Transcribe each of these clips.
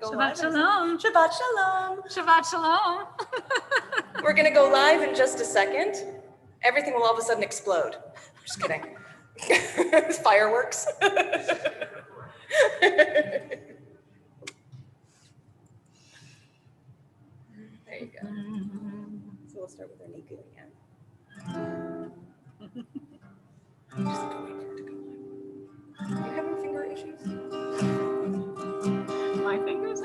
Shabbat shalom. Shabbat shalom. Shabbat shalom. We're going to go live in just a second. Everything will all of a sudden explode. Just kidding. Fireworks. There you go. So we'll start with our Niku again. Just wait for it to go live. Are you having finger issues? My fingers.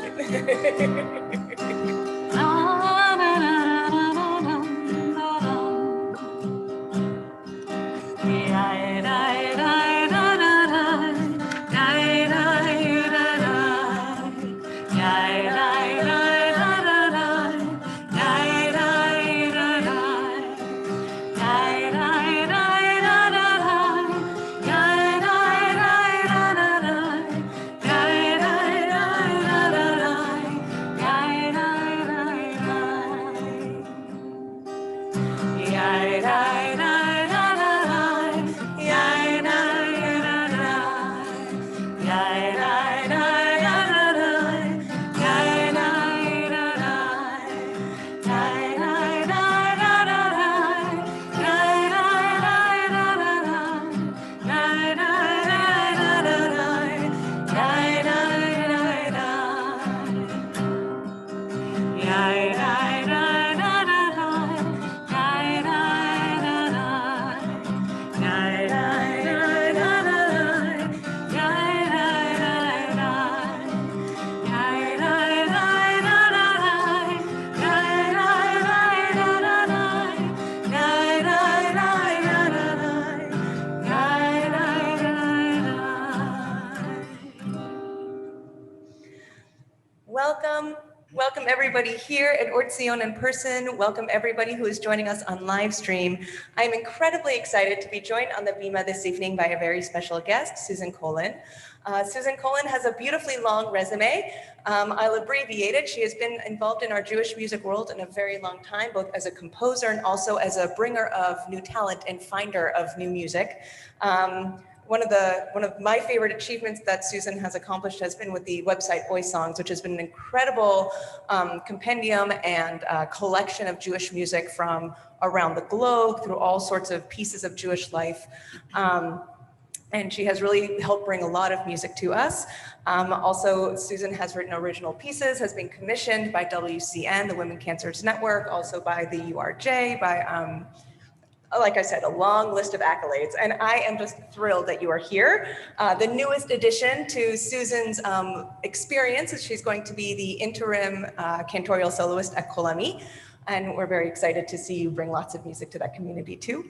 Welcome everybody here at Tzion in person. Welcome everybody who is joining us on live stream. I'm incredibly excited to be joined on the Bima this evening by a very special guest, Susan Colin. Susan Colin has a beautifully long resume. I'll abbreviate it. She has been involved in our Jewish music world in a very long time, both as a composer and also as a bringer of new talent and finder of new music. One of my favorite achievements that Susan has accomplished has been with the website Oi Songs, which has been an incredible compendium and collection of Jewish music from around the globe through all sorts of pieces of Jewish life. And she has really helped bring a lot of music to us. Also, Susan has written original pieces, has been commissioned by WCN, the Women Cancers Network, also by the URJ, by like I said, a long list of accolades, and I am just thrilled that you are here. The newest addition to Susan's experience is she's going to be the interim cantorial soloist at Kolami, and we're very excited to see you bring lots of music to that community too.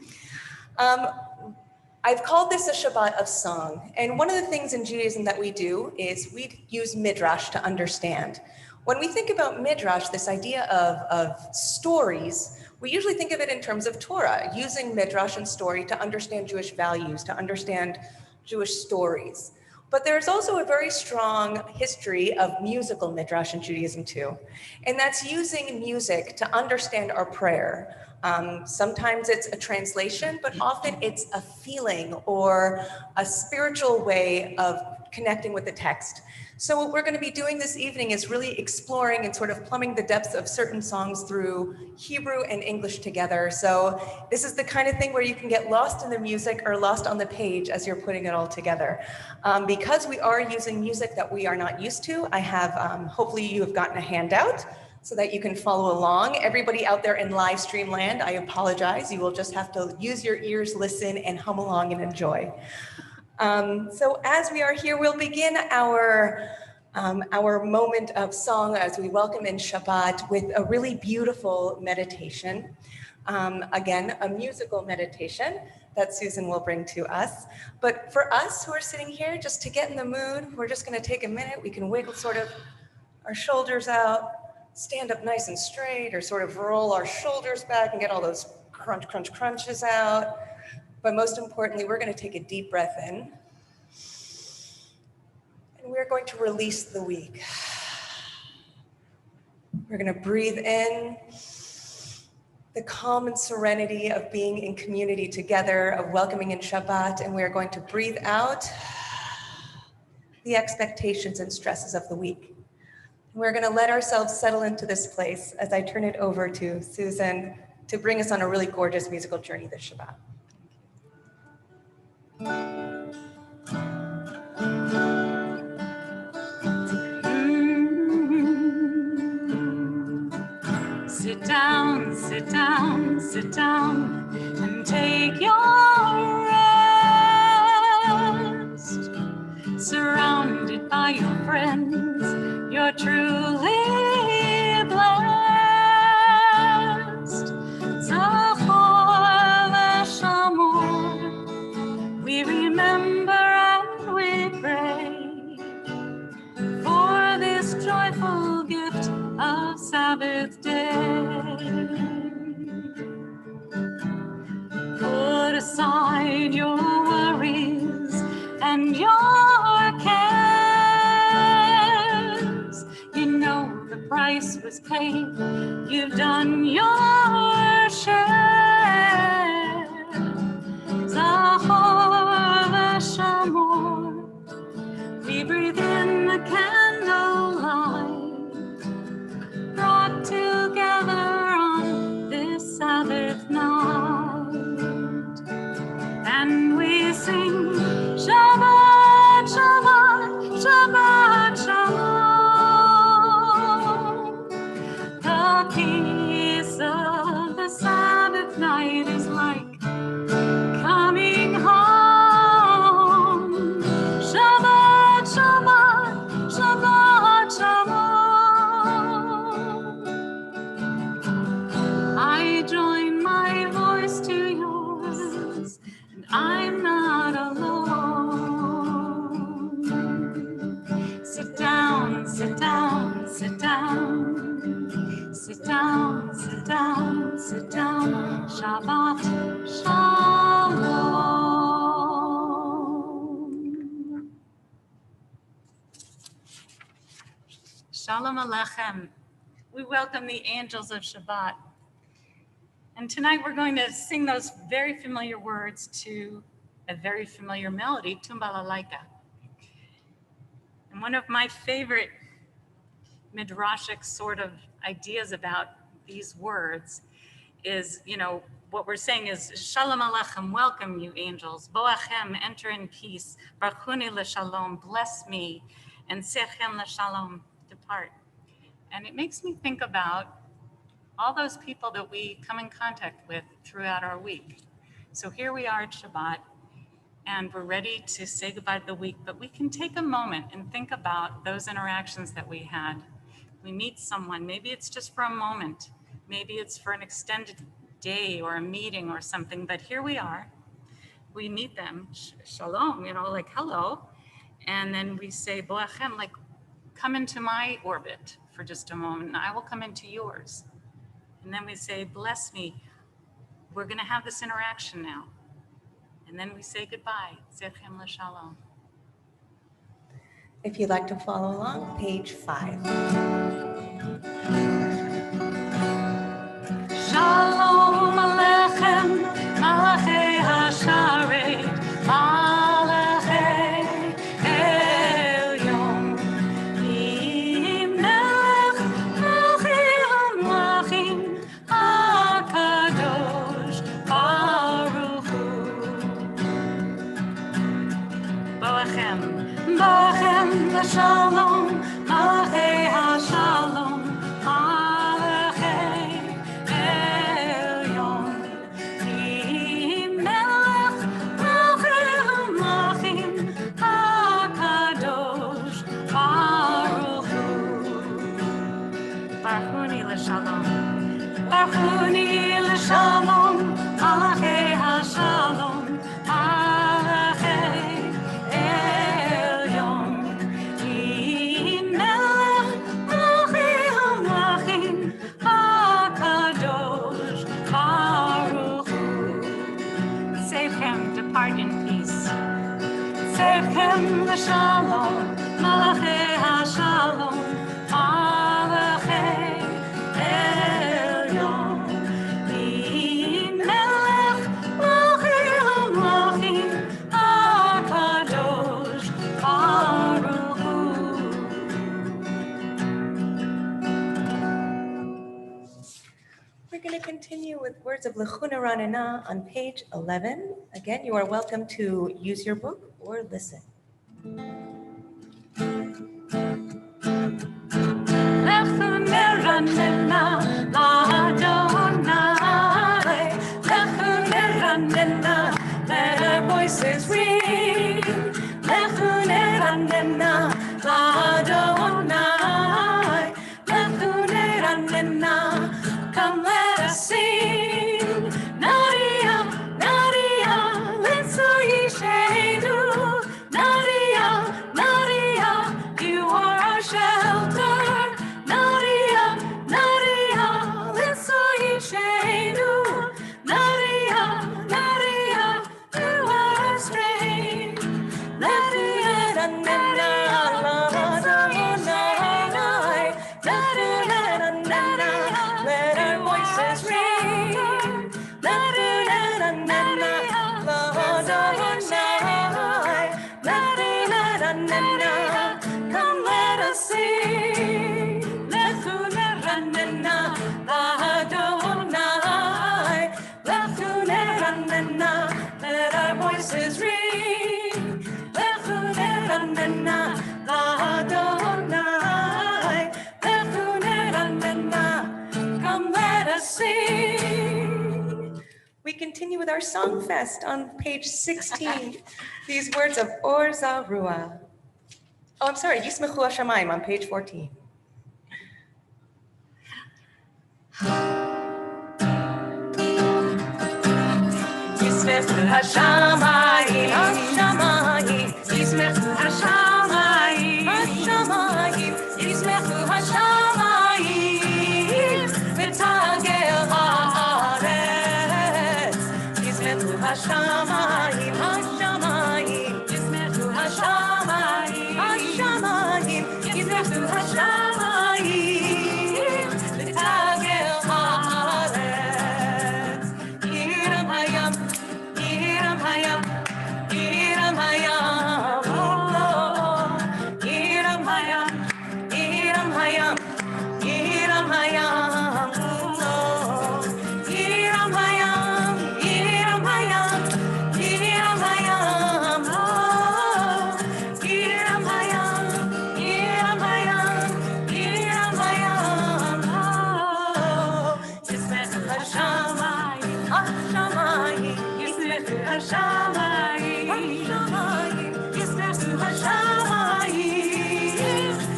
I've called this a Shabbat of song, and one of the things in Judaism that we do is we use midrash to understand. When we think about midrash, this idea of stories, we usually think of it in terms of Torah, using midrash and story to understand Jewish values, to understand Jewish stories. But there's also a very strong history of musical midrash in Judaism too. And that's using music to understand our prayer. Sometimes it's a translation, but often it's a feeling or a spiritual way of connecting with the text. So what we're going to be doing this evening is really exploring and sort of plumbing the depths of certain songs through Hebrew and English together. So this is the kind of thing where you can get lost in the music or lost on the page as you're putting it all together. Because we are using music that we are not used to, I have, hopefully you have gotten a handout so that you can follow along. Everybody out there in live stream land, I apologize. You will just have to use your ears, listen, and hum along and enjoy. So as we are here, we'll begin our moment of song as we welcome in Shabbat with a really beautiful meditation. Again, a musical meditation that Susan will bring to us. But for us who are sitting here, just to get in the mood, we're just going to take a minute. We can wiggle sort of our shoulders out, stand up nice and straight, or sort of roll our shoulders back and get all those crunches out. But most importantly, we're going to take a deep breath in. And we're going to release the week. We're going to breathe in the calm and serenity of being in community together, of welcoming in Shabbat. And we are going to breathe out the expectations and stresses of the week. We're going to let ourselves settle into this place as I turn it over to Susan to bring us on a really gorgeous musical journey this Shabbat. Sit down, sit down, sit down, and take your rest. Surrounded by your friends, you're truly blessed. Zachor v'shamor, we remember and we pray for this joyful gift of Sabbath day. Put aside your worries and your cares. You know the price was paid. You've done your share. Zachor v'shamor, we breathe in the candlelight, brought together on this Sabbath night. And we sing Shabbat, Shabbat, Shabbat, Shalom. The peace of the Sabbath night is like coming home. Shabbat, Shabbat, Shabbat, Shalom. I join my voice to yours, and I'm not alone. Sit down, sit down, sit down. Sit down, sit down, sit down. Shabbat, Shalom. Shalom Aleichem. We welcome the angels of Shabbat. And tonight we're going to sing those very familiar words to a very familiar melody, Tumbalalaika. And one of my favorite midrashic sort of ideas about these words is, what we're saying is, Shalom Aleichem, welcome you angels. Boachem, enter in peace. Barchuni l'shalom, bless me. And sechem l'shalom, depart. And it makes me think about all those people that we come in contact with throughout our week. So here we are at Shabbat, and we're ready to say goodbye to the week, but we can take a moment and think about those interactions that we had. We meet someone, maybe it's just for a moment, maybe it's for an extended day or a meeting or something, but here we are, we meet them, shalom, like hello, and then we say, boachem, like come into my orbit for just a moment, and I will come into yours. And then we say, bless me, we're gonna have this interaction now. And then we say goodbye, sechem l'shalom. If you'd like to follow along, page 5. Shalom Aleichem, Malachei Hasharet, Malachei Elyon, Melech Melchei HaMelachim, HaKadosh Baruch Hu. Boachem, Boachem l'shalom, Malachei Hashalom, Malachei Elyon, Melech Melchei HaMelachim, HaKadosh Baruch Hu. Barchuni l'shalom, Barchuni l'shalom, Malachei Hashalom, Malachei Elyon, Melech Melchei HaMelachim, HaKadosh Baruch Hu. Save him, depart in peace. Save him, l'shalom, Malachei Hashalom, Malachei Elyon, going to continue with words of Lechuna Ranana on page 11. Again, you are welcome to use your book or listen. Let our voices ring. Come let us sing. Nadia, Nadia, let's Nadia, Nadia, you are our shelter. Nadia, Nadia, let's Nadia, Nadia, you are our strength. Let our voices ring. Come let us sing. Let our voices ring. Come let us sing. We continue with our song fest on page 16. These words of Or Zarua. Oh, I'm sorry, Yismechu Hashamayim on page 14. Yismechu Hashamayim, Hashamayim, Yismechu Hashamayim, Hashamayim, Yismechu Hashamayim, V'tagel haaretz. Yismechu Hashamayim, Hashamayim, Yismechu Hashamayim, Hashamayim, Yismechu Hashamayim, V'tagel haaretz. Yiram hayam, Yiram hayam, Yiram hayam, oh, Yiram hayam, Yiram hayam, Yiram hayam, oh, Yiram hayam, Yiram hayam, Yiram hayam, oh, Yiram hayam, Yiram hayam, Yiram hayam, oh, Yismechu Hashamayim, Hashamayim, Yismechu Hashamayim, Hashamayim, Yismechu Hashamayim,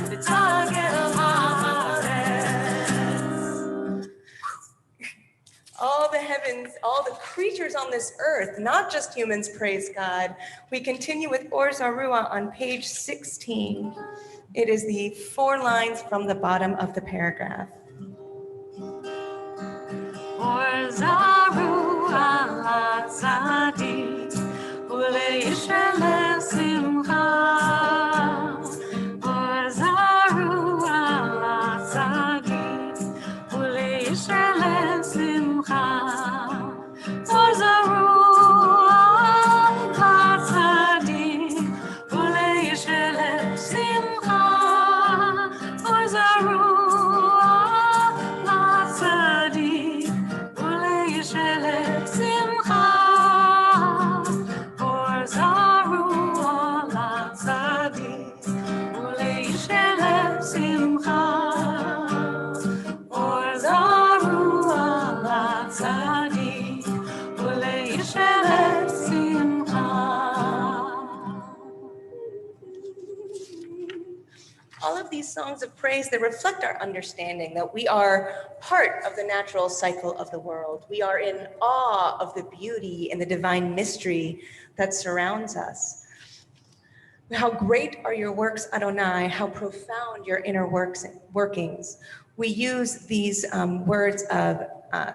V'tagel haaretz. All the heavens, all the creatures on this earth, not just humans, praise God. We continue with Or Zarua on page 16. It is the 4 lines from the bottom of the paragraph. Or Zarua Tzadi, Uleishele Simcha. Or Zarua Tzadi, Uleishele Simcha. Or Zarua Tzadi, Uleishele Simcha. Or Zarua Tzadi, Uleishele Simcha. Or Zarua Tzadi, Uleishele Simcha. Or Zarua Tzadi, Uleishele Simcha. All of these songs of praise, they reflect our understanding that we are part of the natural cycle of the world. We are in awe of the beauty and the divine mystery that surrounds us. How great are your works, Adonai, how profound your inner workings. We use these words of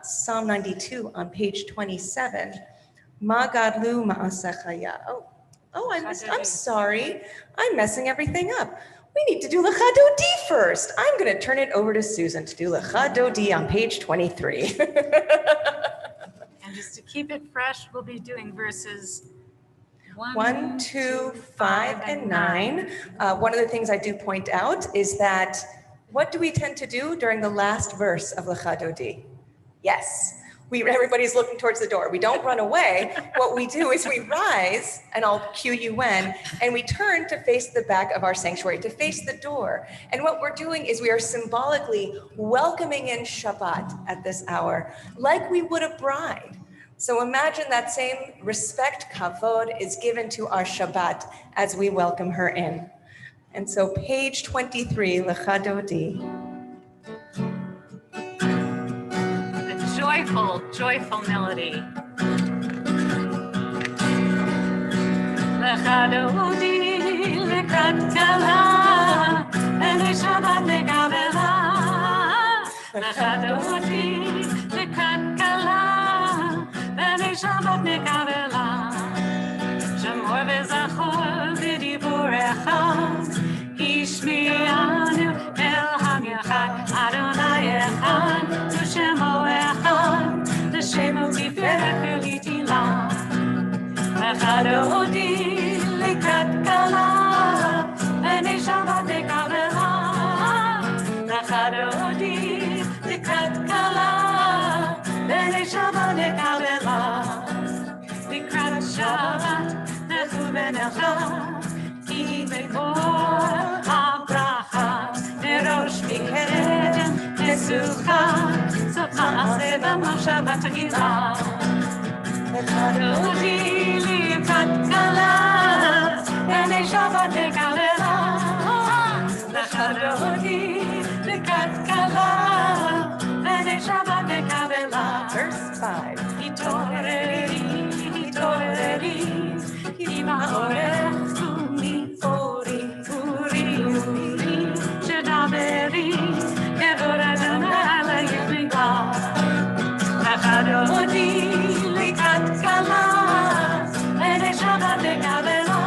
Psalm 92 on page 27. Ma gadlu ma'asechaya. I'm sorry. I'm messing everything up. We need to do Lecha Dodi first. I'm going to turn it over to Susan to do Lecha Dodi on page 23. And just to keep it fresh, we'll be doing verses 1, 2, 5, and 9. One of the things I do point out is that what do we tend to do during the last verse of Lecha Dodi? Yes. Everybody's looking towards the door. We don't run away. What we do is we rise, and I'll cue you when, and we turn to face the back of our sanctuary, to face the door. And what we're doing is we are symbolically welcoming in Shabbat at this hour, like we would a bride. So imagine that same respect, kavod, is given to our Shabbat as we welcome her in. And so page 23, Lecha Dodi. Joyful melody. Lecha Dodi lekrat kala, v'nei Shabbat nekabela. Lecha Dodi lekrat kala, v'nei Shabbat nekabela. Shemor v'zachor v'diburecha, Ishmi'anu el ha'miachad, Adonai echad, Shemo echad, Shemo tiferet v'litila. Lecha Dodi lekrat kala, v'nei Shabbat nekabela. Lecha Dodi lekrat kala, v'nei Shabbat nekabela. Likrat Shabbat lechu v'necha, ki mekor habracha, nerosh mikeden nesucha, socha aseh b'machshavat tagila. Lecha Dodi likrat kala, v'nei Shabbat nekabela. Lecha Dodi likrat kala, v'nei Shabbat nekabela. Verse 5. Hitoreri, Ima'orech uri, Shedaberi, Kevod Adonai le'yimigla. Lecha Dodi likrat kala, v'nei Shabbat nekabela.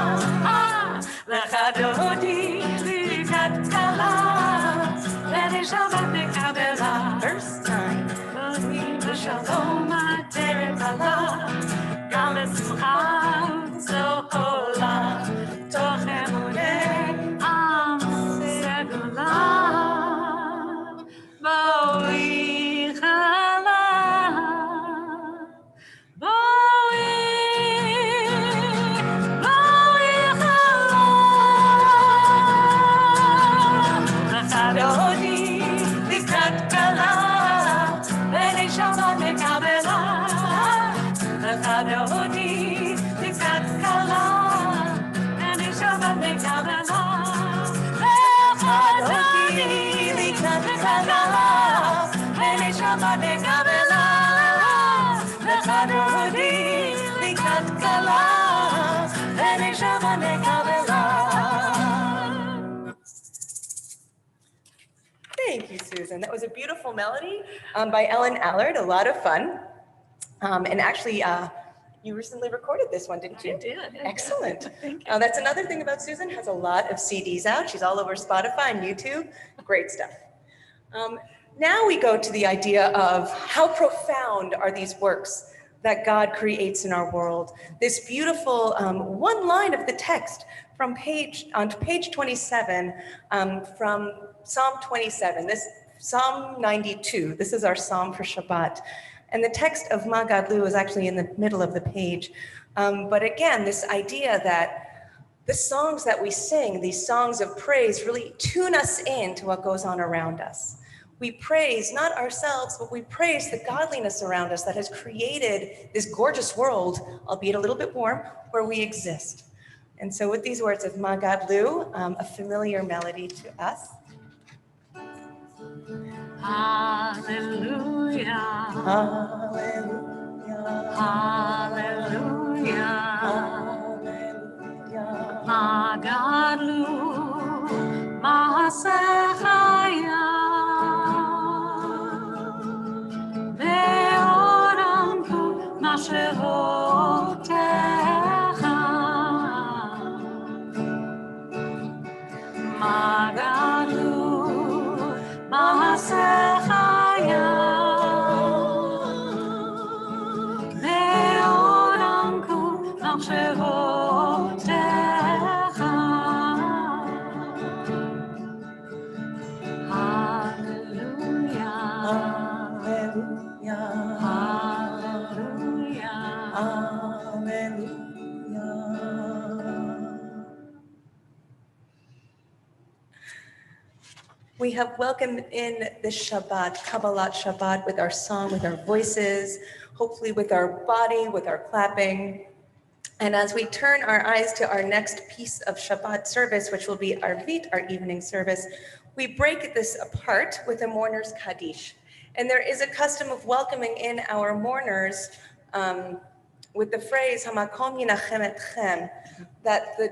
Lecha Dodi likrat kala, v'nei Shabbat nekabela. Verse 9. Shalom aderet Allah, gam v'simcha zola, toch emunei am segula, bo'i chala, bo'i chala. Lecha Dodi likrat kala, v'nei Shabbat nekabela. Lecha Dodi likrat kala, v'nei Shabbat nekabela. Lecha Dodi likrat kala, v'nei Shabbat nekabela. Lecha Dodi likrat kala, v'nei Shabbat nekabela. Thank you, Susan. That was a beautiful melody by Ellen Allard, a lot of fun. And actually, you recently recorded this one, didn't you? I did. Excellent. Thank you. That's another thing about Susan, has a lot of CDs out. She's all over Spotify and YouTube. Great stuff. Now we go to the idea of how profound are these works that God creates in our world. This beautiful one line of the text on page 27 from Psalm 27, this Psalm 92. This is our psalm for Shabbat. And the text of Ma Gadlu is actually in the middle of the page. But again, this idea that the songs that we sing, these songs of praise, really tune us in to what goes on around us. We praise not ourselves, but we praise the godliness around us that has created this gorgeous world, albeit a little bit warm, where we exist. And so with these words of Ma Gadlu, a familiar melody to us. Hallelujah. Hallelujah. Hallelujah. Hallelujah. Ma Gadlu, Ma Sechaya. Ve'oramku Ma Shevotecha. Ma Gadlu, Ma Sechaya. Ve'oramku Ma Shevotecha. Hallelujah. Hallelujah. We have welcomed in this Shabbat, Kabbalat Shabbat, with our song, with our voices, hopefully with our body, with our clapping. And as we turn our eyes to our next piece of Shabbat service, which will be our Vit, our evening service, we break this apart with a mourner's Kaddish. And there is a custom of welcoming in our mourners with the phrase, Hamakom yinachem etchem, that the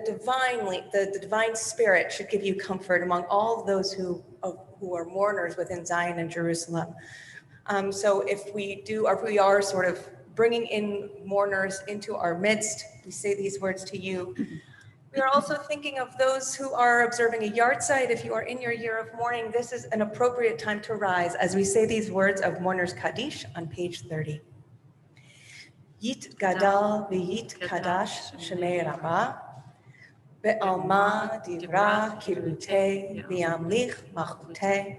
divine spirit should give you comfort among all those who are mourners within Zion and Jerusalem. So if we are sort of bringing in mourners into our midst, we say these words to you. We are also thinking of those who are observing a yard site. If you are in your year of mourning, this is an appropriate time to rise as we say these words of Mourner's Kaddish on page 30. Yit gadal v'yit kadash shemei Rabbah, ve'alma divra kirutei v'yamlich machutei,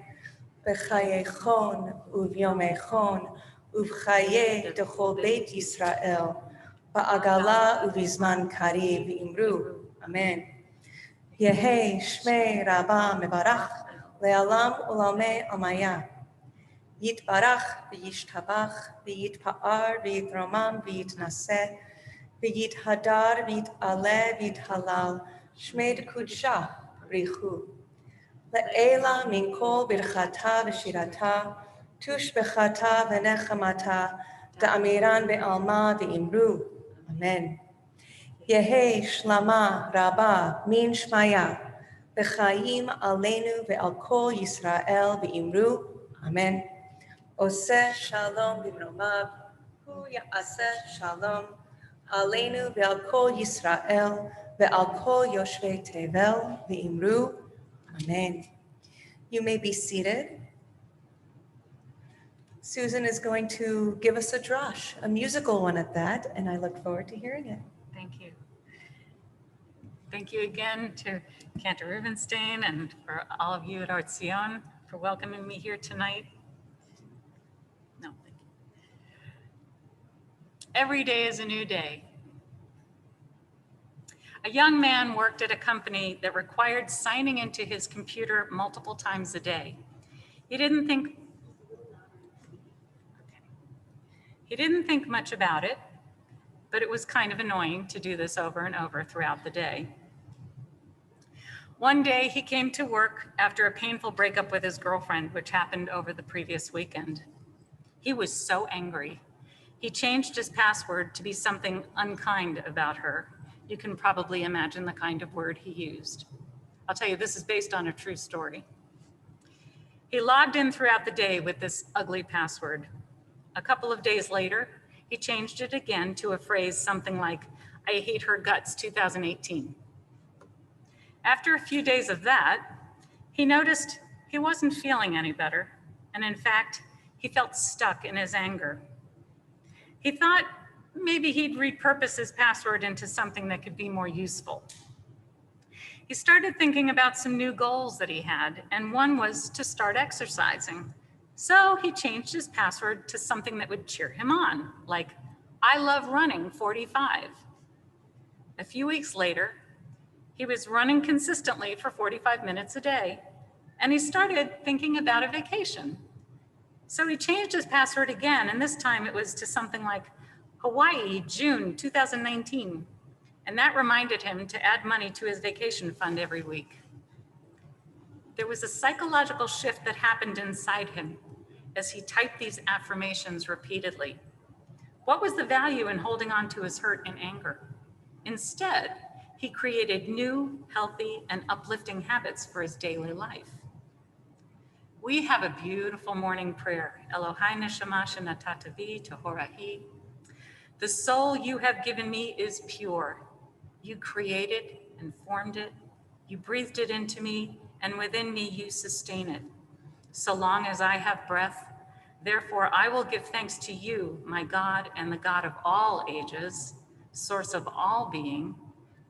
v'chayechon uvyomechon uvchaye dechol beit Yisrael, ba'agala uvizman kariv v'imru. Amen. Yehi shmei Rabbah mevarach le'alam ulamei amaya. Yitbarach v'yishtabach v'yitpa'ar v'yitromam v'yitnaseh v'yithadar v'yitaleh v'yithalal shmei kudsha richu. Le'ela min kol birchata v'shirata tush bechata v'nechamata da'amiran be'alma v'imru. Amen. Yehi shlama Rabbah min shmaya v'chayim aleinu ve'al kol Yisrael v'imru. Amen. Oseh shalom b'mromav, hu ya'aseh shalom, aleinu ve'al kol Yisrael, ve'al kol yoshvei tevel, v'imru. Amen. You may be seated. Susan is going to give us a drash, a musical one at that, and I look forward to hearing it. Thank you. Thank you again to Cantor Rubenstein and for all of you at our Tzion for welcoming me here tonight. No, thank you. Every day is a new day. A young man worked at a company that required signing into his computer multiple times a day. He didn't think much about it, but it was kind of annoying to do this over and over throughout the day. One day he came to work after a painful breakup with his girlfriend, which happened over the previous weekend. He was so angry. He changed his password to be something unkind about her. You can probably imagine the kind of word he used. I'll tell you, this is based on a true story. He logged in throughout the day with this ugly password. A couple of days later, he changed it again to a phrase something like, "I hate her guts 2018. After a few days of that, he noticed he wasn't feeling any better. And in fact, he felt stuck in his anger. He thought maybe he'd repurpose his password into something that could be more useful. He started thinking about some new goals that he had, and one was to start exercising. So he changed his password to something that would cheer him on, like, "I love running 45. A few weeks later, he was running consistently for 45 minutes a day, and he started thinking about a vacation. So he changed his password again, and this time it was to something like Hawaii, June 2019. And that reminded him to add money to his vacation fund every week. There was a psychological shift that happened inside him as he typed these affirmations repeatedly. What was the value in holding on to his hurt and anger? Instead, he created new, healthy, and uplifting habits for his daily life. We have a beautiful morning prayer. Elohai neshama shenatatavi tehorahi. The soul you have given me is pure. You created and formed it. You breathed it into me, and within me you sustain it. So long as I have breath, therefore I will give thanks to you, my God and the God of all ages, source of all being,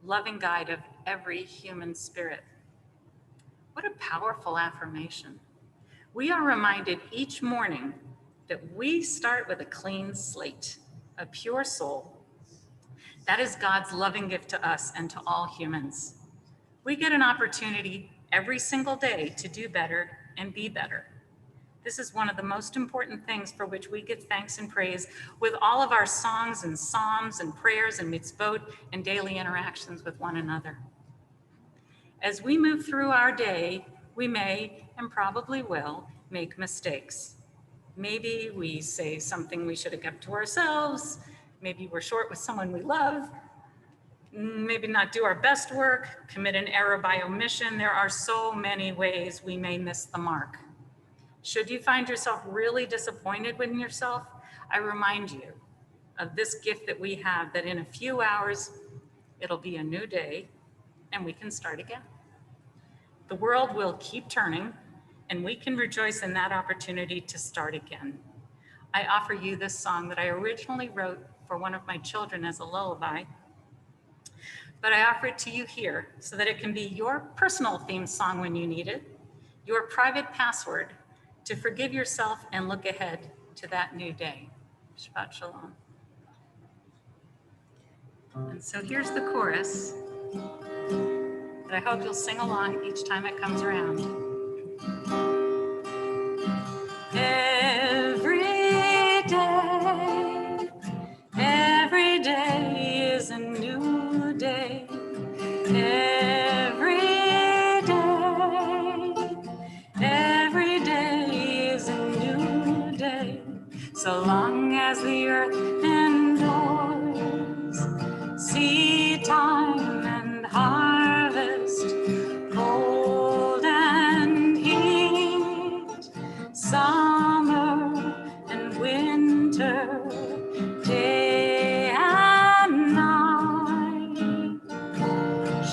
loving guide of every human spirit." What a powerful affirmation. We are reminded each morning that we start with a clean slate, a pure soul. That is God's loving gift to us and to all humans. We get an opportunity every single day to do better and be better. This is one of the most important things for which we give thanks and praise with all of our songs and psalms and prayers and mitzvot and daily interactions with one another. As we move through our day, we may and probably will make mistakes. Maybe we say something we should have kept to ourselves. Maybe we're short with someone we love. Maybe not do our best work, commit an error by omission. There are so many ways we may miss the mark. Should you find yourself really disappointed in yourself, I remind you of this gift that we have, that in a few hours, it'll be a new day and we can start again. The world will keep turning and we can rejoice in that opportunity to start again. I offer you this song that I originally wrote for one of my children as a lullaby, but I offer it to you here so that it can be your personal theme song when you need it, your private password to forgive yourself and look ahead to that new day. Shabbat Shalom. And so here's the chorus that I hope you'll sing along each time it comes around. Every day is a new day. Every day is a new day. So long as the earth endures, seed time and harvest, cold and heat, summer and winter, day and night,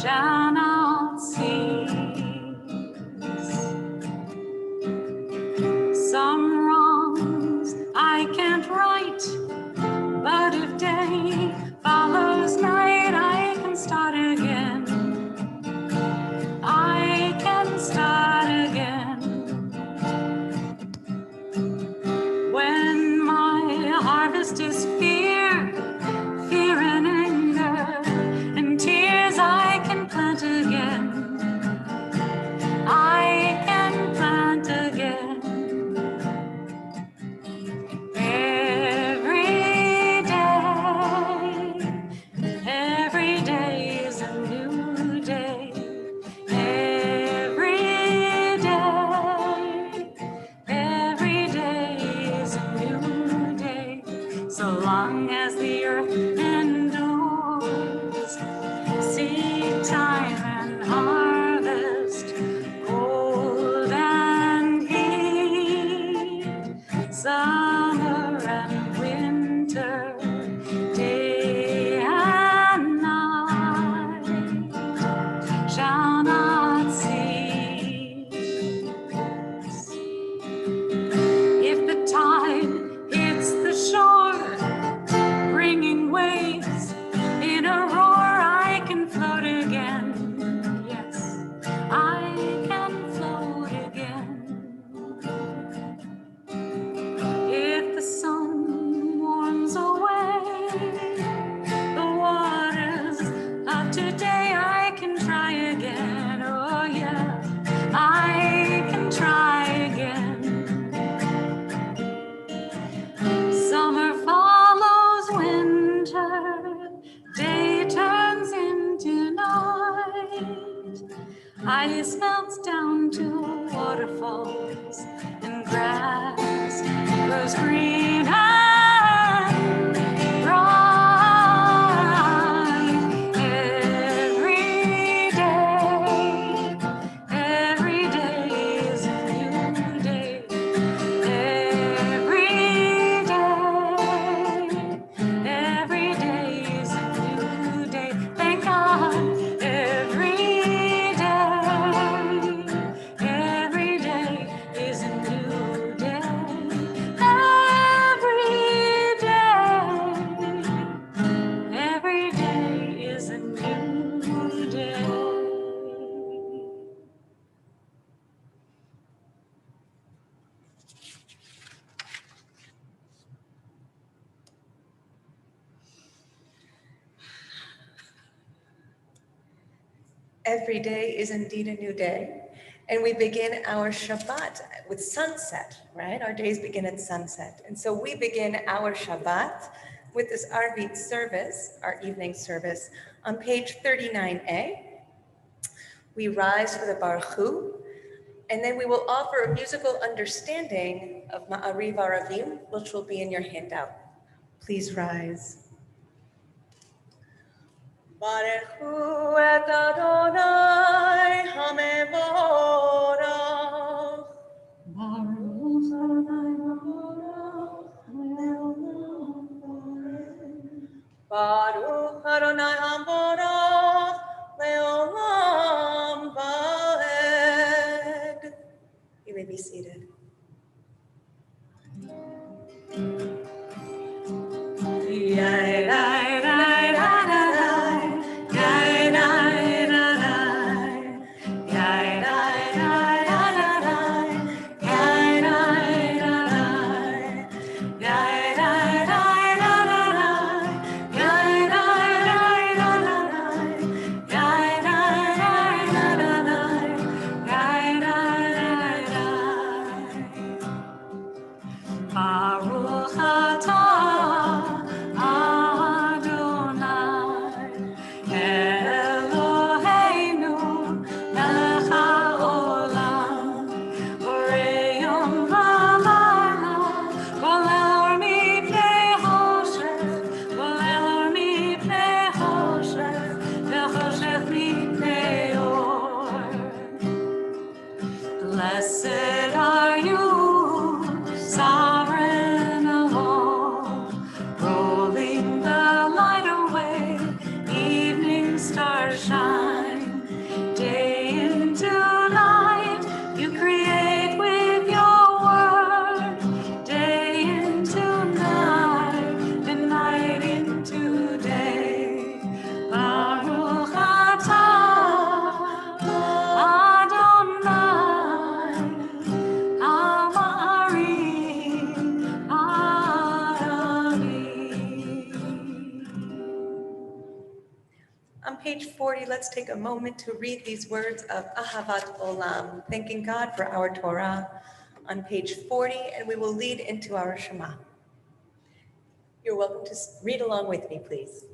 shall not cease. Some wrongs I can't right, but if day follows night, I can start again. I can start again. When my harvest is fear and anger and tears, I can plant again. I can plant again. Every day is a new day. Every day is a new day. So long as the earth endures, seed time and harvest, cold and heat, summer and winter, day and night, shall not cease. If the tide hits the shore, bringing waves in a roar, I can float again. Yes, I can float again. If the sun warms away the waters of today, I can try again. Oh yeah, I can try again. Summer follows winter, day turns into night, ice melts down to waterfalls, and grass grows green and bright. Every day is a new day. Every day is a new day. Thank God. Every day is a new day. Every day is a new day. Every day is indeed a new day. And we begin our Shabbat with sunset, right? Our days begin at sunset. And so we begin our Shabbat with this Arvit service, our evening service, on page 39a. We rise for the Baruch Hu, and then we will offer a musical understanding of Ma'ariv Aravim, which will be in your handout. Please rise. Baruch Hu et Adonai HaMevorach. Baruch Adonai Leolam Baruch Adonai HaMevorach Leolam Vaed. You may be seated. Baruch atah Adonai Eloheinu melech haolam borei yom v'layla golel or mipnei choshech golel or mipnei choshech v'choshech mipnei or. Blessed are you, sovereign of all, rolling the light away, evening stars shine, day into night, you create with your word, day into night, and night into day. Baruch atah Adonai On page 40, let's take a moment to read these words of Ahavat Olam, thanking God for our Torah, on page 40, and we will lead into our Shema. You're welcome to read along with me, please.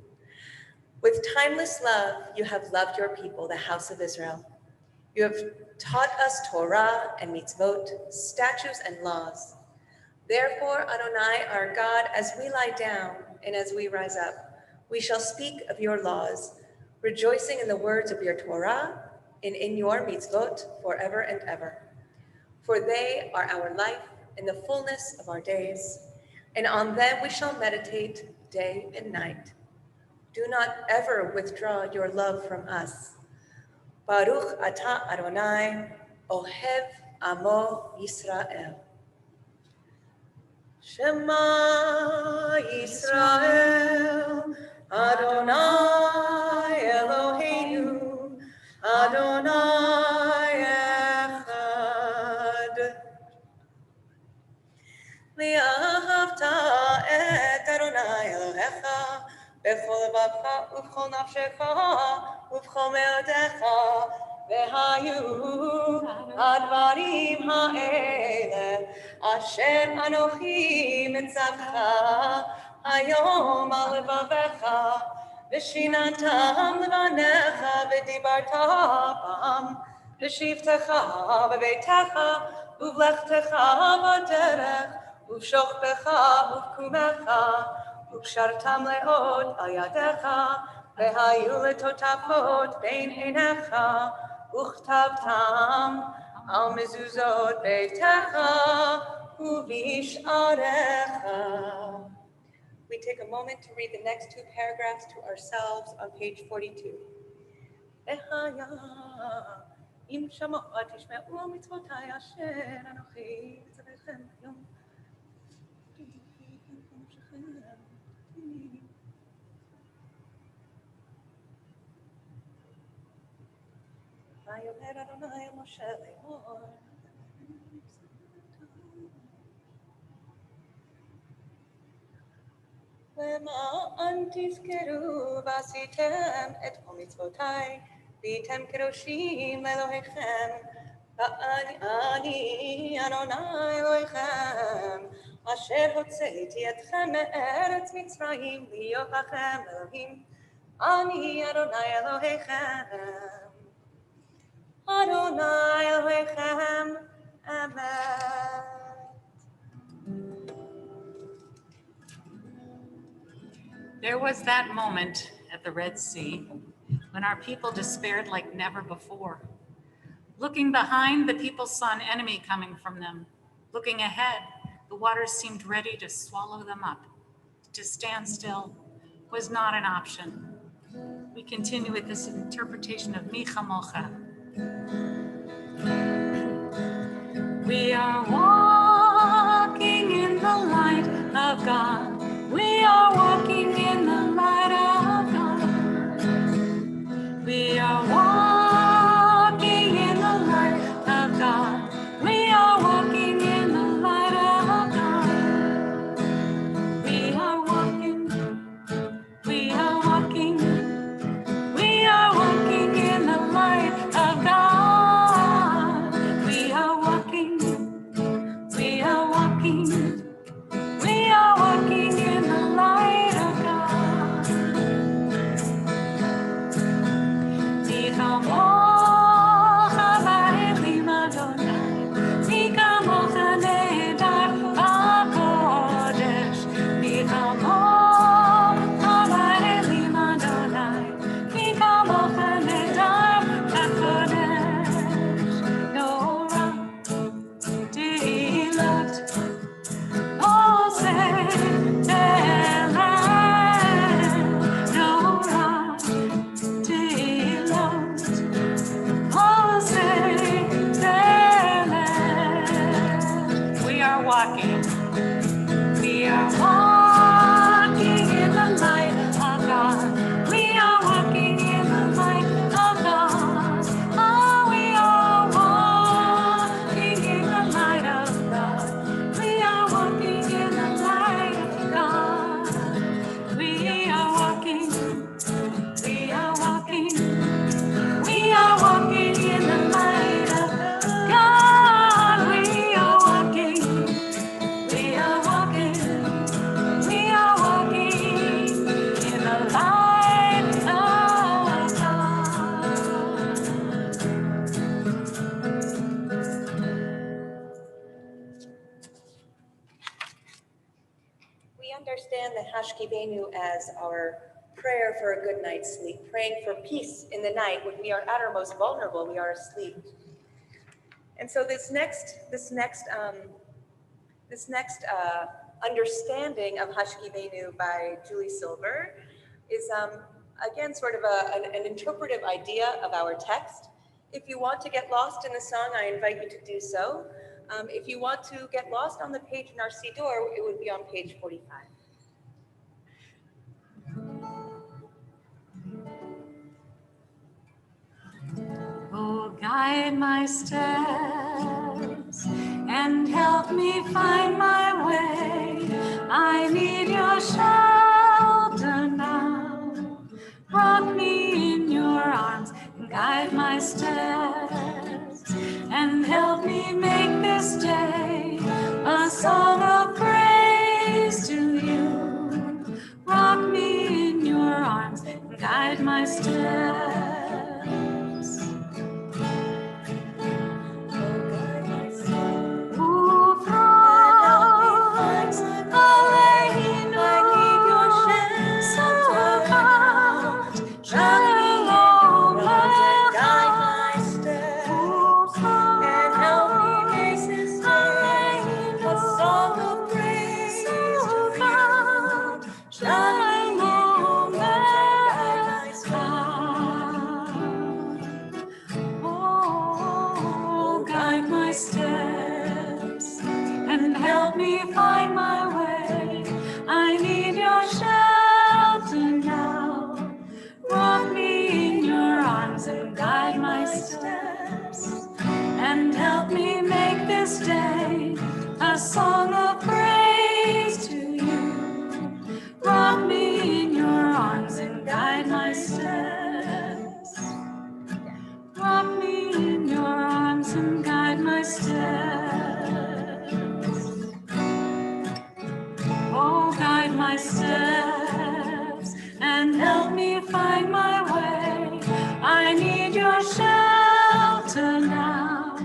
With timeless love, you have loved your people, the house of Israel. You have taught us Torah and mitzvot, statutes and laws. Therefore, Adonai, our God, as we lie down and as we rise up, we shall speak of your laws, rejoicing in the words of your Torah and in your mitzvot forever and ever. For they are our life in the fullness of our days, and on them we shall meditate day and night. Do not ever withdraw your love from us. Baruch atah Adonai, Ohev Amo Yisrael. Shema Yisrael, Adonai Eloheinu, Adonai Echad. Li'ahavta et Adonai Elohecha, bechol levacha uvchol nafshecha, uvchol meodecha, vehayu advarim ha'ele, asher anochi mitzavcha, hayom al levavecha, v'shinatam levanecha, v'dibarta bam, v'shivtecha v'beitecha, uvlechtecha b'derech, uvshochbecha uvkumecha, uvshartam leot al yadecha, v'hayu letotafot bein einecha, uchtavtam al mezuzot beitecha, uvish'arecha. We take a moment to read the next two paragraphs to ourselves on page 42. Im shamoat tishme'u mitzvotai asher anochi tzavechem hayom. Vayomer Adonai el Moshe le'or. Le'ma'an tizkeru v'asitem et kol mitzvotai v'yitem kedoshim Elohechem אני אדוני אלוהיכם, אשר הוצאתי אתכם מארץ מצרים להיות לכם אלוהים. אני אדוני אלוהיכם, אדוני אלוהיכם אמת. There was that moment at the Red Sea when our people despaired like never before. Looking behind, the people saw an enemy coming from them. Looking ahead, the waters seemed ready to swallow them up. To stand still was not an option. We continue with this interpretation of Mi Chamocha. We are walking in the light of God. We are walking in the light of God. We are walking in the light of God. We are walking in the light of God. We are walking. We are walking. We are walking in the light of God. We are walking. We are walking. We are walking in the light of God. Mi chamocha ba'elim Adonai, mi kamocha nehedar b'kodesh. Mi chamocha ba'elim Adonai, mi kamocha nehedar b'kodesh. Yorah Tehilot, we are walking. We are walking in the light of God. We are walking in the light of God. Oh, we are walking in the light of God. We are walking in the light of God. We are walking. We are walking. We are walking in the light of God. We are walking. We are walking. We are walking in the light of God. We understand the Hashkivenu as our prayer for a good night's sleep, praying for peace in the night when we are at our most vulnerable, we are asleep. And so this next understanding of Hashkivenu by Julie Silver is again sort of an interpretive idea of our text. If you want to get lost in the song, I invite you to do so. If you want to get lost on the page in our Siddur, it would be on page 45. Oh, guide my steps and help me find my way. I need your shelter now. Rock me in your arms and guide my steps and help me make this day a song of praise to you. Rock me in your arms and guide my steps. Steps and help me find my way. I need your shelter now. Rock me in your arms and guide my steps and help me make this day a song of praise to you. Rock me in your arms and guide my steps. Rock me in your arms and guide my steps and help me find my way. I need your shelter now.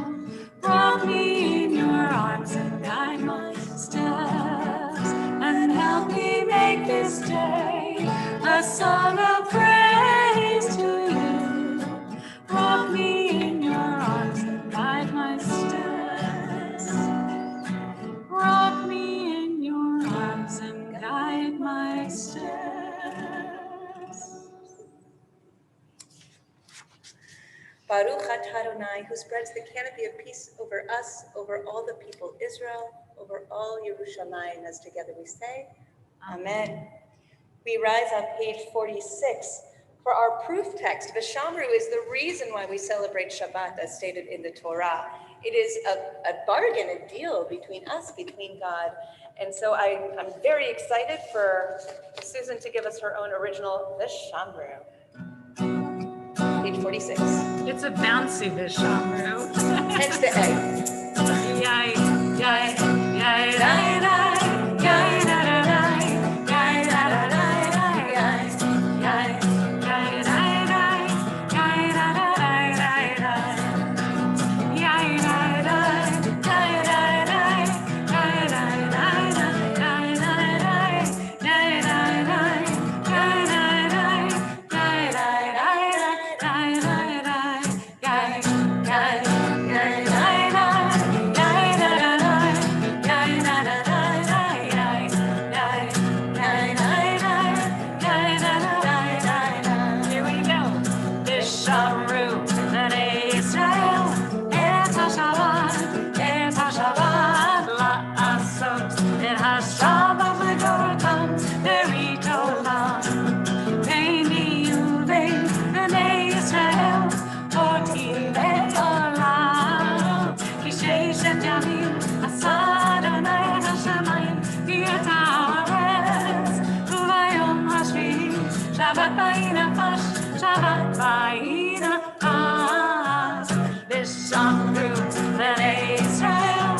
Rock me in your arms and guide my steps and help me make this day a song of praise to you. Rock me in your arms and guide my steps. Rock me in your arms and guide my steps. Baruch atah Adonai, who spreads the canopy of peace over us, over all the people Israel, over all Yerushalayim, as together we say, Amen. We rise on page 46 for our proof text. V'shamru is the reason why we celebrate Shabbat, as stated in the Torah. It is a bargain, a deal between us, between God. And so I'm very excited for Susan to give us her own original V'shamru. Page 46. It's a bouncy V'shamru. Hence the egg. Yay, yay, yay, yay, yay, Shabbat v'inafash, Shabbat v'inafash. V'shamru b'nei Yisrael,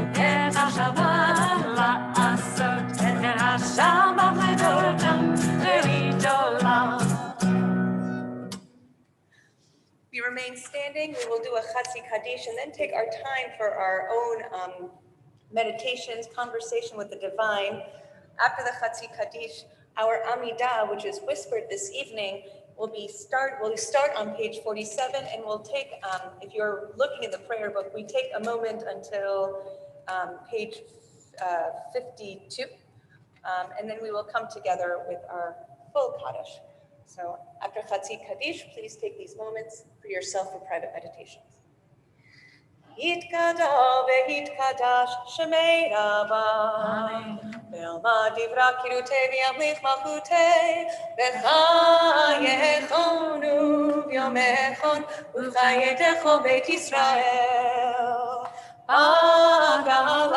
et HaShabbat la'asot, et HaShabbat l'dorotam, l'itolam. We remain standing. We will do a Chatzi Kaddish and then take our time for our own meditations, conversation with the divine. After the Chatzi Kaddish, our Amidah, which is whispered this evening, will start on page 47, and we'll take, if you're looking in the prayer book, we take a moment until page 52, and then we will come together with our full Kaddish. So after Chatzi Kaddish, please take these moments for yourself for private meditations. Yitkadash ve'yitkadash shemei Rabba ve'alma divra kirutei v'yamlich malchutei v'chayechonu v'yomechon u'chayetecho beit Yisrael ba'gala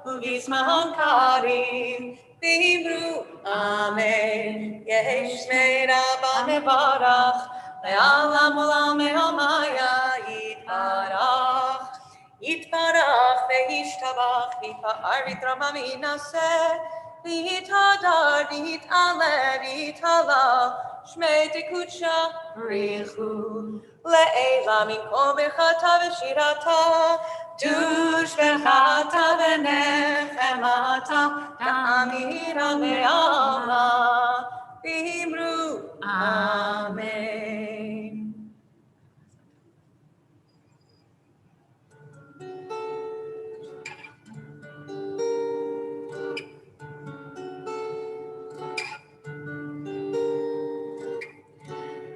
u'bizman karim v'imru amen yesh shmei Rabba mevarach Le'alam olam me'amaya Yitbarach ve'yishtabach v'yifa'ar v'yitrama v'yinaseh v'yitadar v'yit'ale v'yit'ala shmei tekudsha richu le'ela min kol birchata v'shirata dush v'chata v'nechemata da'amira ve'ala v'imru amen.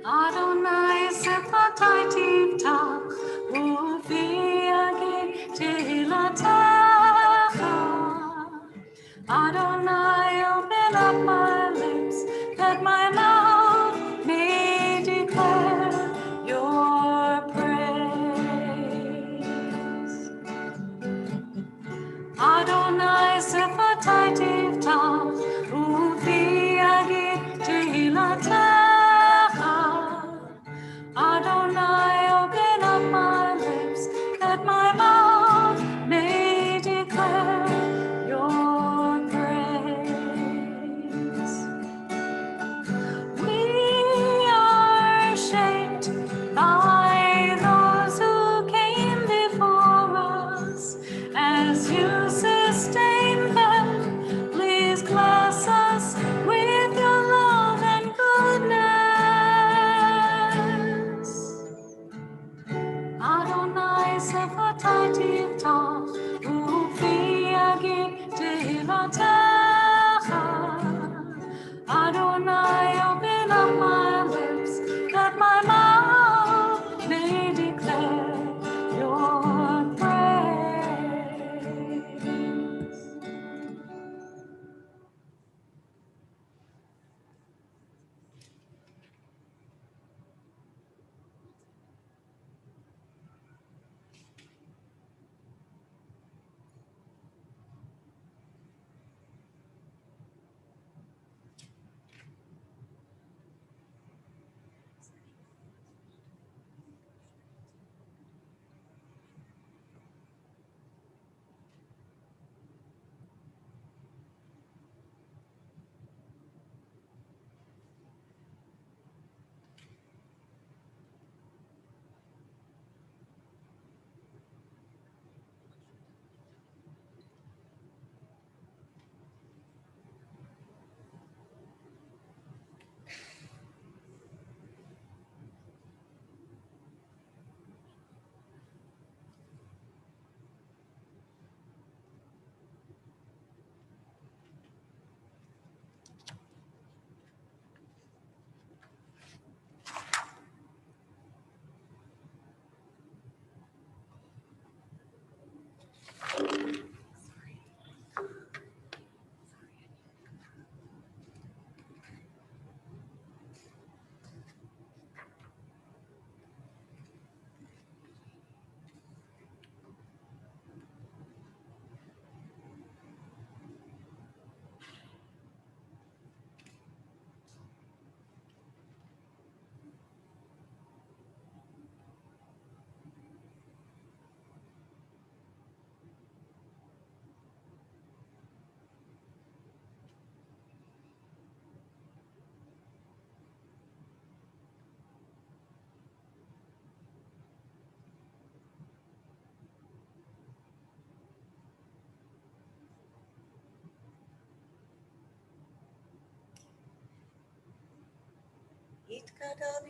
Adonai sefatai tiftach u'vi'agi tehilatacha. Adonai, open up my lips, that my mouth may declare your praise. Adonai sefatai tiftach u'vi'agi tehilatacha. Adonai, open up my lips, that my mouth may declare שפתי תפתח, ופי יגיד תהילתך. Adonai, open up my lips, that my mouth may declare your praise.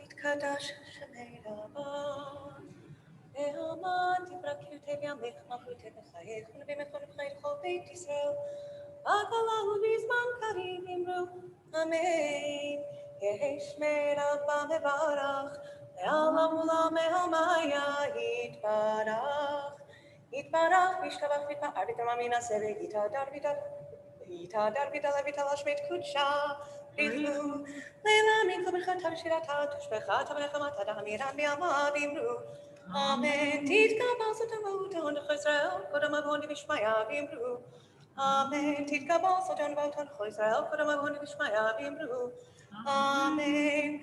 יתקדש שמי רבה, נאמן תברכי בימך מלכותך בחייך ונבימך ונבחי לכל בית ישראל, עגלה ובזמן קריב אמרו אמן. יהי שמי רבה מברך, לעולם עולם מהמיה יתברך. יתברך וישתבח ויתפאר ויתרומם מן הסבל, יתהדר ויתעלה ויתלש קודשה. בריחו, לילה מנחה ברכתה ושירתה, תושבחה ונחמתה דהמירן בימיו אמרו אמן. תתקבל זאת המהות ההון ישראל, קודם אבון ושמיה ואמרו אמן. תתקבל זאת המהות ההון ישראל, קודם אבון ושמיה ואמרו אמן.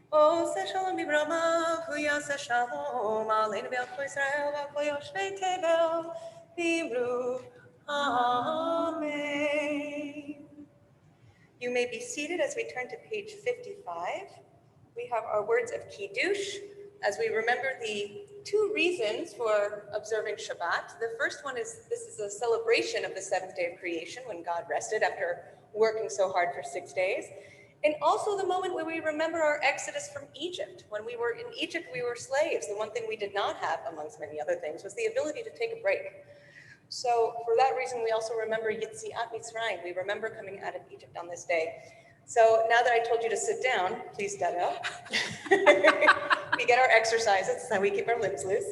עושה שלום בברמה, הוא יעשה שלום עלינו ועל כל ישראל ועל כל יושבי תבל ואמרו amen. You may be seated as we turn to page 55. We have our words of Kiddush as we remember the two reasons for observing Shabbat. The first one is this is a celebration of the seventh day of creation when God rested after working so hard for 6 days. And also the moment where we remember our exodus from Egypt. When we were in Egypt, we were slaves. The one thing we did not have, amongst many other things, was the ability to take a break. So for that reason, we also remember Yitziat Mitzrayim. We remember coming out of Egypt on this day. So now that I told you to sit down, please stand up. We get our exercises, so we keep our limbs loose.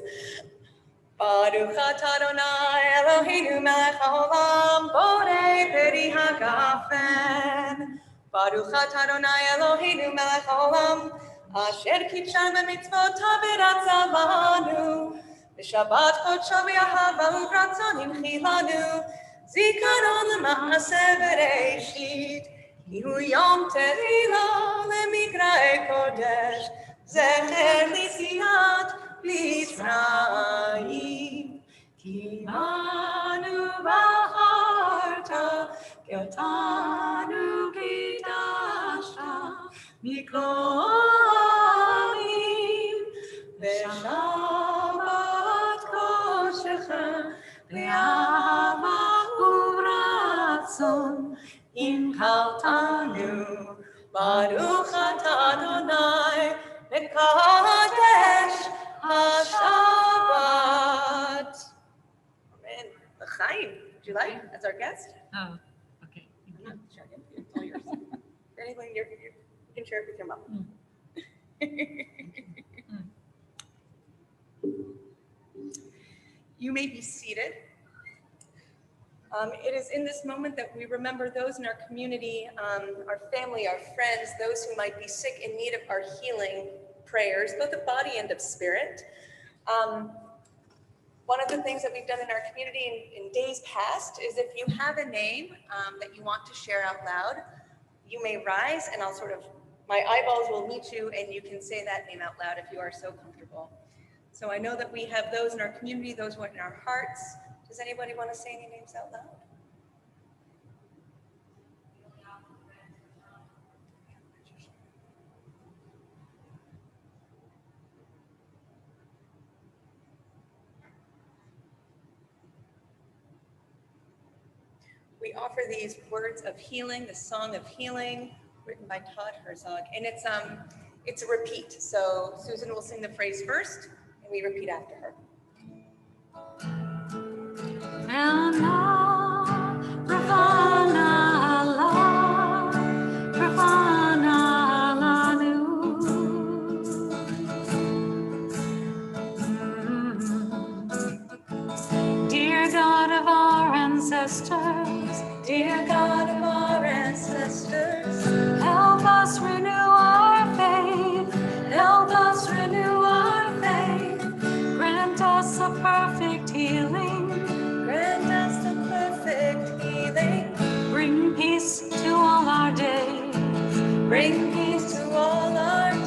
Baruch atah Adonai Eloheinu melech haolam, borei peri hagafen. Baruch atah Adonai Eloheinu melech haolam, asher kitshanu b'mitzvotav v'ratzah banu. Shabbat Kodsho v'Ahava u'Ratzon imchilanu, Zikaron l'ma'aseh Bereshit, Kihu Yom Tehillah leMikra'e Kodesh, Zecher Lisiat Mitzrayim, Ki banu b'charta, Keotanu kidashta, Mikol ha'amim, V'Shabbat Ve'ava u'ratzon imchaltanu, Baruch atah Adonai mekadesh hashabbat. you like as our guest? Oh, okay. I'm not sharing it. It's all yours. Anything you can share it with your mom. You may be seated. It is in this moment that we remember those in our community, our family, our friends, those who might be sick in need of our healing prayers, both of body and of spirit. One of the things that we've done in our community in days past is if you have a name that you want to share out loud, you may rise and my eyeballs will meet you and you can say that name out loud if you are so comfortable. So I know that we have those in our community, those who are in our hearts. Does anybody want to say any names out loud? We offer these words of healing, the song of healing, written by Todd Herzog, and it's a repeat. So Susan will sing the phrase first, and we repeat after her. Dear God of our ancestors, Dear God of our ancestors, help us renew our faith. help us renew our faith. Grant us a perfect healing. Grant us the perfect healing. Bring peace to all our days. Bring peace to all our days.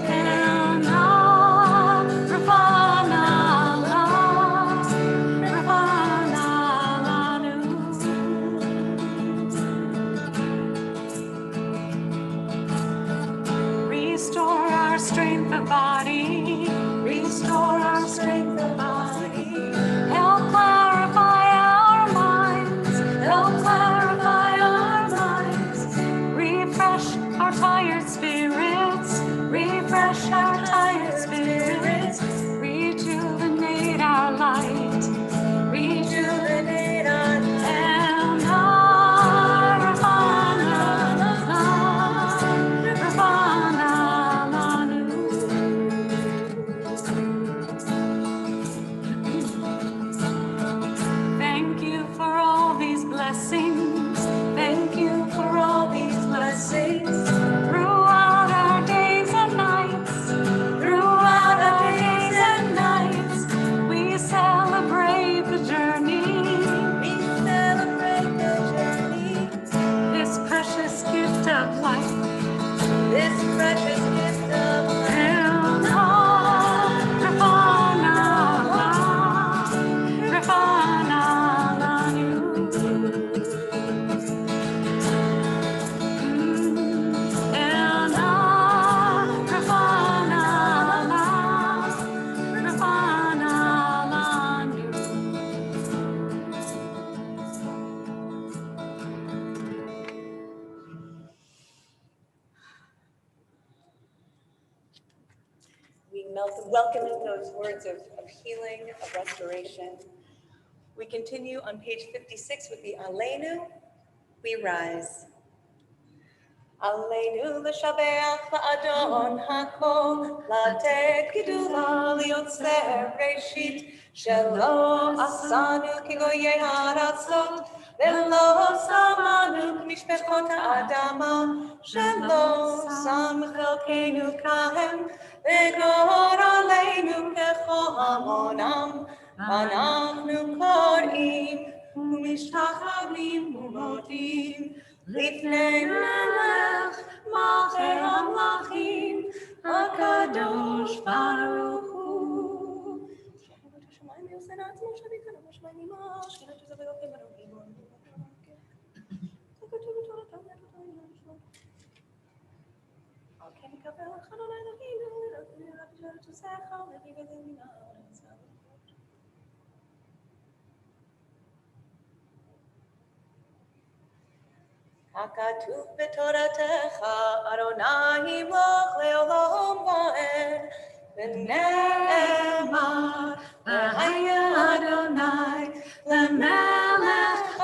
Restore our strength of body. Restore our strength of body. Help clarify our minds. Help clarify our minds. Refresh our tired spirits. Refresh our tired spirits. Rejuvenate our light. Rejuvenate our And thank you for all these blessings. Thank you for all these blessings. Throughout our days and nights. Throughout our days and nights, We celebrate the journey. we celebrate the journey. This precious gift of life. This precious gift of life. We welcome in those words of healing, of restoration. We continue on page 56 with the Aleinu. We rise. Aleinu l'shabeach la'adon hakol, latet gidula liotzer reshit, shelo asanu kigoyei haratzot, velo samanu k'mishpechot ha'adama, shelo sam chelkeinu kahem, vegor aleinu kechol hamonam, ואנחנו קוראים ומשתחווים ומודים לפני מלך מלכי המלכים הקדוש ברוך הוא. הכתוב בתורתך, אדוני ימלוך לעולם ועד, ונאמר, והיה אדוני למלך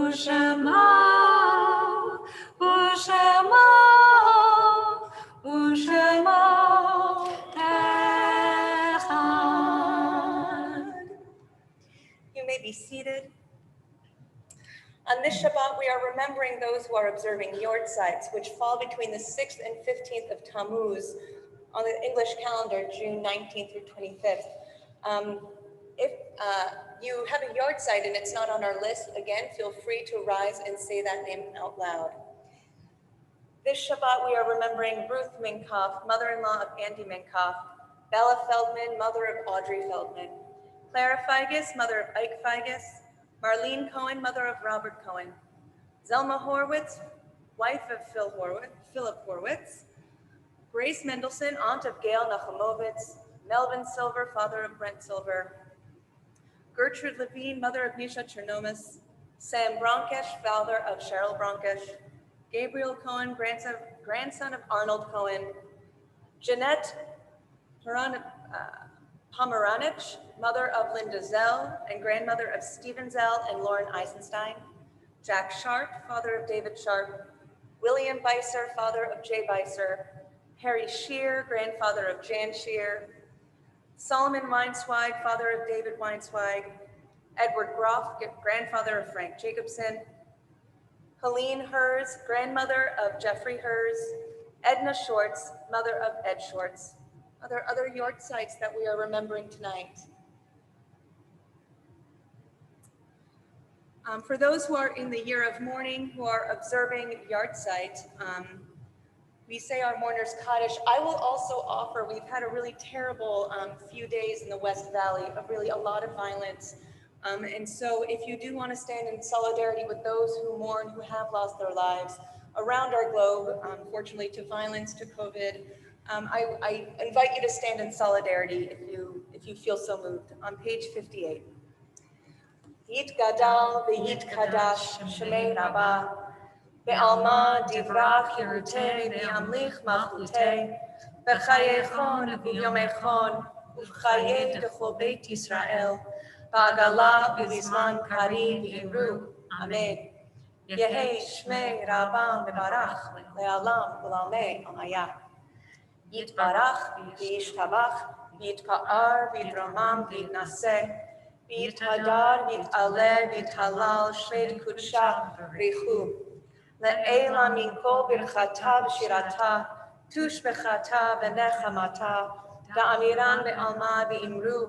Ushama, Ushama, Ushama, Echad. You may be seated. On this Shabbat, we are remembering those who are observing Yortzites, which fall between the 6th and 15th of Tammuz on the English calendar, June 19th through 25th. If you have a Yortzeit and it's not on our list, again, feel free to rise and say that name out loud. This Shabbat, we are remembering Ruth Minkoff, mother-in-law of Andy Minkoff, Bella Feldman, mother of Audrey Feldman, Clara Figes, mother of Ike Figes, Marlene Cohen, mother of Robert Cohen, Zelma Horwitz, wife of Philip Horwitz, Grace Mendelson, aunt of Gail Nachamovitz, Melvin Silver, father of Brent Silver, Gertrude Levine, mother of Nisha Chernomis, Sam Bronkesh, father of Cheryl Bronkesh, Gabriel Cohen, grandson of Arnold Cohen, Jeanette Pomeranich, mother of Linda Zell and grandmother of Stephen Zell and Lauren Eisenstein, Jack Sharp, father of David Sharp, William Beiser, father of Jay Beiser, Harry Shear, grandfather of Jan Shear, Solomon Weinswag, father of David Weinswag, Edward Groff, grandfather of Frank Jacobson, Helene Hers, grandmother of Jeffrey Hers, Edna Schwartz, mother of Ed Schwartz. Are there other Yortzites that we are remembering tonight? For those who are in the year of mourning, who are observing Yortzeit, we say our mourners Kaddish. I will also offer, we've had a really terrible few days in the West Valley, of really a lot of violence. And so if you do want to stand in solidarity with those who mourn, who have lost their lives around our globe, unfortunately to violence, to COVID, I invite you to stand in solidarity if you feel so moved. On page 58. Yit gadal ve'yit kadash shemei rabbah ve'alma divrach yeruteh ve'amlich malchuteh v'chayechon v'yomechon uv'chayei dechol beit Yisrael v'agala v'zman karim v'imru. Amen. Yehi shmei rabbah mevarach le'alam v'lalmei amaya. Yitbarach v'yishtabach v'yitpa'ar v'yidromam v'yitnaseh v'yithadar v'yit'aleh v'yithalal shmed kudsha v'richu le'ela minkol birchata v'shirata tushbechata v'nechamata da'amiran be'alma v'imru.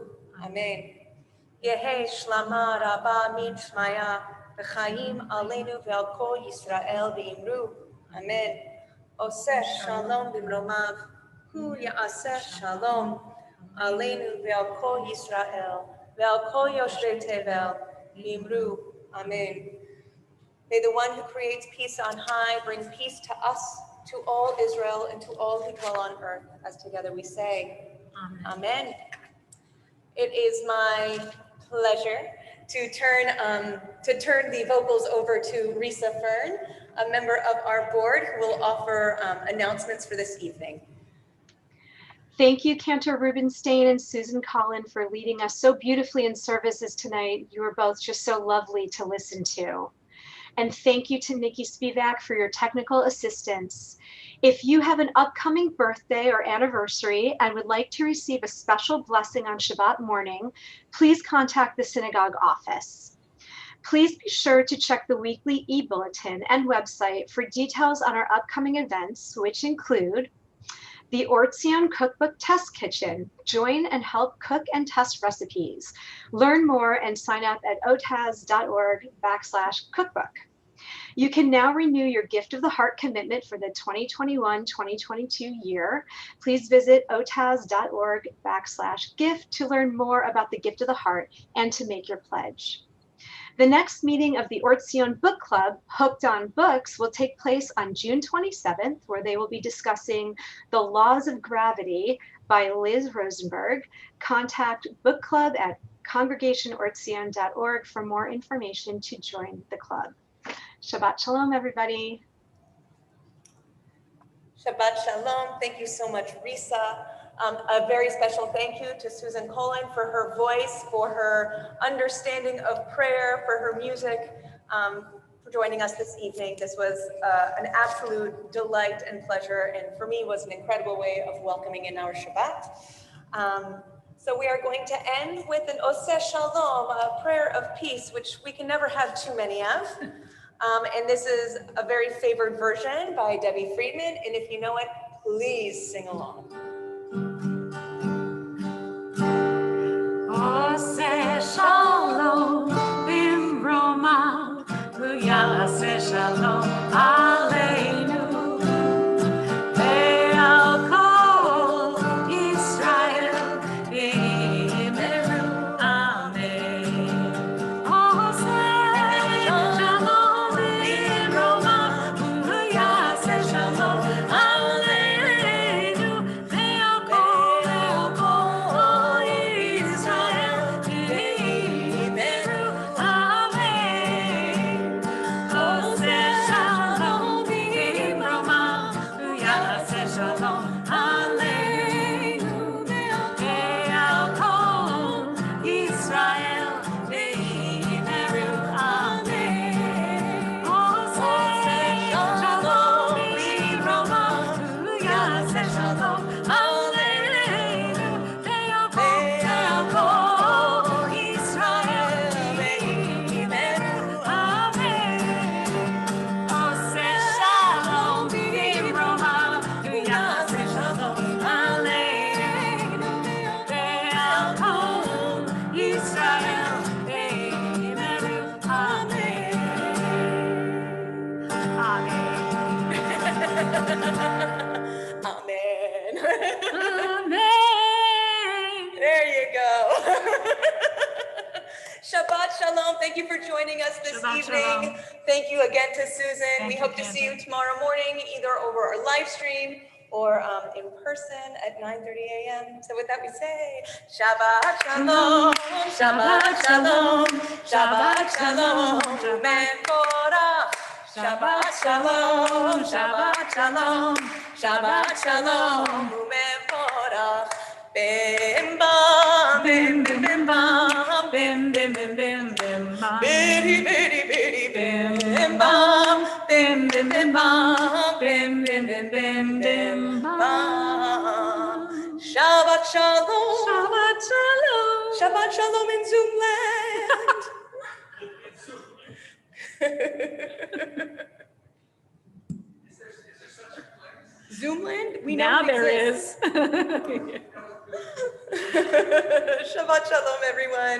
Amen. Yehi shlama rabba min shmaya v'chaim aleinu ve'al kol Yisrael v'imru. Amen. Oseh shalom b'mromav Hu ya'aseh shalom aleinu ve'al kol Yisrael ve'al kol yoshrei tevel v'imru. Amen. May the one who creates peace on high bring peace to us, to all Israel, and to all who dwell on earth, as together we say, Amen. Amen. It is my pleasure to turn the vocals over to Risa Fern, a member of our board, who will offer announcements for this evening. Thank you, Cantor Rubenstein and Susan Collin, for leading us so beautifully in services tonight. You were both just so lovely to listen to. And thank you to Nikki Spivak for your technical assistance. If you have an upcoming birthday or anniversary and would like to receive a special blessing on Shabbat morning, please contact the synagogue office. Please be sure to check the weekly e-bulletin and website for details on our upcoming events, which include the Tzion Cookbook Test Kitchen. Join and help cook and test recipes. Learn more and sign up at otaz.org/cookbook. You can now renew your Gift of the Heart commitment for the 2021-2022 year. Please visit otaz.org/gift to learn more about the Gift of the Heart and to make your pledge. The next meeting of the Tzion Book Club, Hooked on Books, will take place on June 27th, where they will be discussing The Laws of Gravity by Liz Rosenberg. Contact book club at congregationortzion.org for more information to join the club. Shabbat Shalom, everybody. Shabbat Shalom. Thank you so much, Risa. A very special thank you to Susan Collin for her voice, for her understanding of prayer, for her music. for joining us this evening. This was an absolute delight and pleasure, and for me was an incredible way of welcoming in our Shabbat. So we are going to end with an Oseh Shalom, a prayer of peace, which we can never have too many of. And this is a very favored version by Debbie Friedman, and if you know it, please sing along. Oseh Shalom bimroma, Yaseh Shalom Aleinu, Ve'al kol Yisrael v'yimeru Amen. Oseh Shalom bimroma, Yaseh Shalom Aleinu, Ve'al kol Yisrael v'yimeru Amen. Oseh Shalom bimroma, Yaseh Shalom Aleinu, Ve'al kol Yisrael v'yimeru Amen. Oseh Shalom bimroma, Yaseh Shalom Aleinu, Ve'al kol Yisrael v'yimeru Amen. Oseh Shalom bimroma, Yaseh Shalom Aleinu, Ve'al kol Yisrael v'yimeru Amen. Amen. Amen. Amen. There you go. Shabbat Shalom. Thank you for joining us this Shabbat evening. Shalom. Thank you again to Susan. Thank We you, hope to see you Tampa. tomorrow morning, either over our live stream or in person at 9:30 a.m. So with that, we say Shabbat Shalom, Shabbat Shalom, Shabbat Shalom, Mekorah. Shabbat Shalom, Shabbat Shalom, Shabbat Shalom, Mekorah. Bim bam, bim bim bim bam, Bim bim bim bim bim bam. bitty bitty bitty bim bim bam, bim bim bim bam, bim bim bim bim bim bam. Shabbat Shalom, Shabbat Shalom. Shabbat Shalom in Zoomland. Zoomland? We know Now it there exists. is. Shabbat Shalom, everyone.